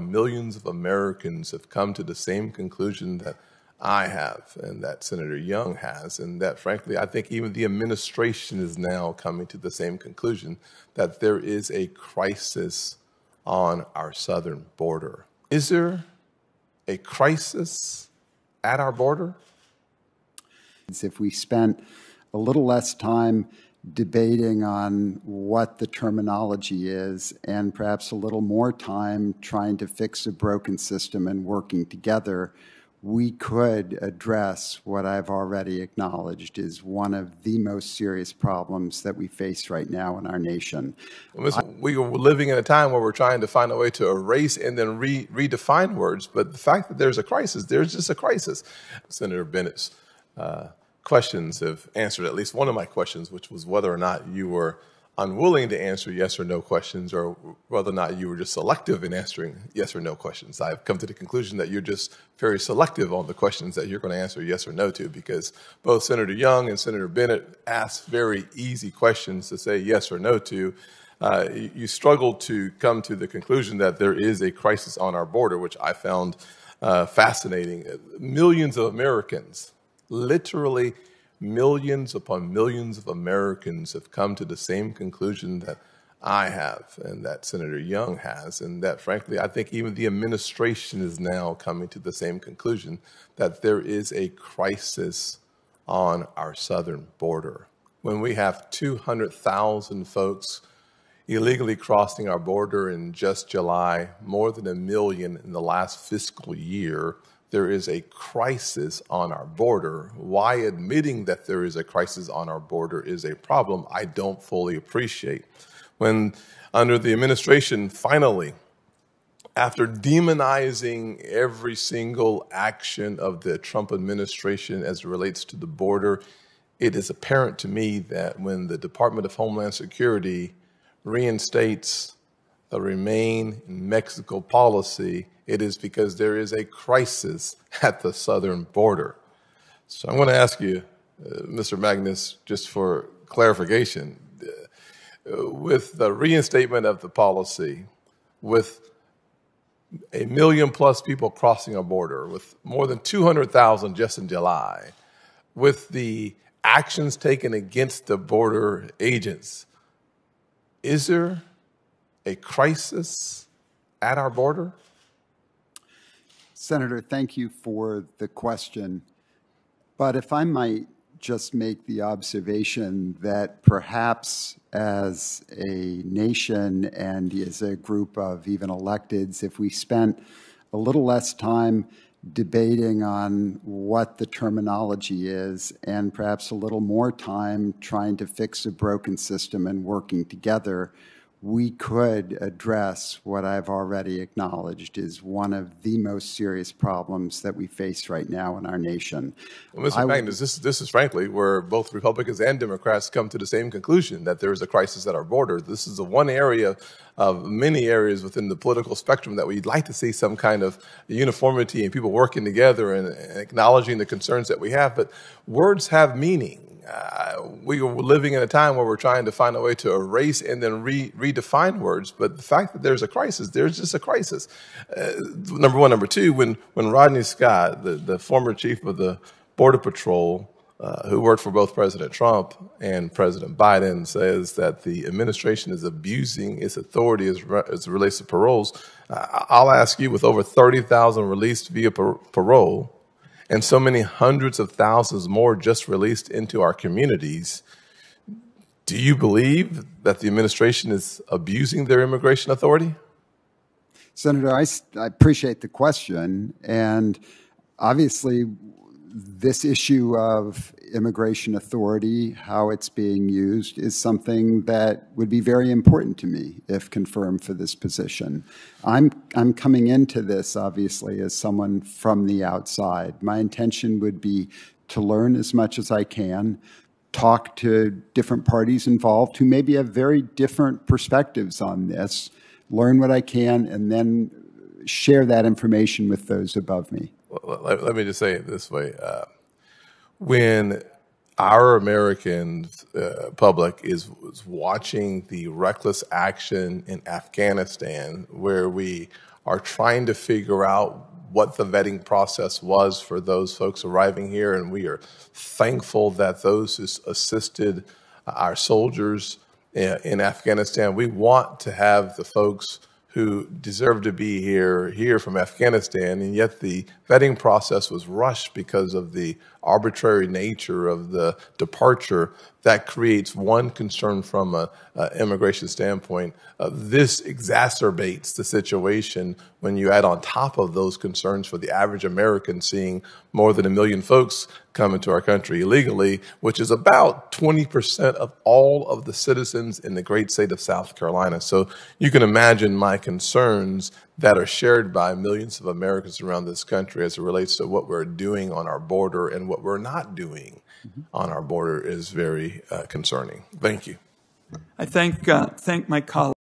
upon millions of Americans have come to the same conclusion that I have and that Senator Young has, and that, frankly, I think even the administration is now coming to the same conclusion that there is a crisis on our southern border. Is there a crisis at our border? If we spent a little less time debating on what the terminology is and perhaps a little more time trying to fix a broken system and working together, we could address what I've already acknowledged is one of the most serious problems that we face right now in our nation. We are living in a time where we're trying to find a way to erase and then redefine words, but the fact that there's a crisis, there's just a crisis. Senator Bennett's questions have answered at least one of my questions, which was whether or not you were unwilling to answer yes or no questions, or whether or not you were just selective in answering yes or no questions. I've come to the conclusion that you're just very selective on the questions that you're going to answer yes or no to, because both Senator Young and Senator Bennett asked very easy questions to say yes or no to. You struggled to come to the conclusion that there is a crisis on our border, which I found fascinating. Millions of Americans, literally millions upon millions of Americans have come to the same conclusion that I have and that Senator Young has, and that, frankly, I think even the administration is now coming to the same conclusion that there is a crisis on our southern border. When we have 200,000 folks illegally crossing our border in just July, more than 1 million in the last fiscal year, there is a crisis on our border. Why admitting that there is a crisis on our border is a problem, I don't fully appreciate. When under the administration, finally, after demonizing every single action of the Trump administration as it relates to the border, it is apparent to me that when the Department of Homeland Security reinstates the Remain in Mexico policy, it is because there is a crisis at the southern border. So I'm going to ask you, Mr. Magnus, just for clarification, with the reinstatement of the policy, with 1 million plus people crossing our border, with more than 200,000 just in July, with the actions taken against the border agents, is there a crisis at our border? Senator, thank you for the question. But if I might just make the observation that perhaps as a nation and as a group of even electeds, if we spent a little less time debating on what the terminology is and perhaps a little more time trying to fix a broken system and working together, we could address what I've already acknowledged is one of the most serious problems that we face right now in our nation. Well, Mr. Magnus, this is frankly where both Republicans and Democrats come to the same conclusion, that there is a crisis at our border. This is the one area of many areas within the political spectrum that we'd like to see some kind of uniformity and people working together and acknowledging the concerns that we have. But words have meaning. We are living in a time where we're trying to find a way to erase and then redefine words. But the fact that there's a crisis, there's just a crisis. Number one. Number two, when Rodney Scott, the former chief of the Border Patrol, who worked for both President Trump and President Biden, says that the administration is abusing its authority as it relates to paroles, I'll ask you, with over 30,000 released via parole, and so many hundreds of thousands more just released into our communities, do you believe that the administration is abusing their immigration authority? Senator, I appreciate the question. And obviously, this issue of immigration authority, how it's being used, is something that would be very important to me if confirmed for this position. I'm coming into this, obviously, as someone from the outside. My intention would be to learn as much as I can, talk to different parties involved who maybe have very different perspectives on this, learn what I can, and then share that information with those above me. Well, let me just say it this way. When our American public is watching the reckless action in Afghanistan, where we are trying to figure out what the vetting process was for those folks arriving here, and we are thankful that those who assisted our soldiers in Afghanistan. We want to have the folks who deserve to be here from Afghanistan, and yet the vetting process was rushed because of the arbitrary nature of the departure. That creates one concern from an immigration standpoint. This exacerbates the situation when you add on top of those concerns for the average American seeing more than 1 million folks come into our country illegally, which is about 20% of all of the citizens in the great state of South Carolina. So you can imagine my concerns that are shared by millions of Americans around this country as it relates to what we're doing on our border and what we're not doing on our border is very concerning. Thank you. I thank my colleagues.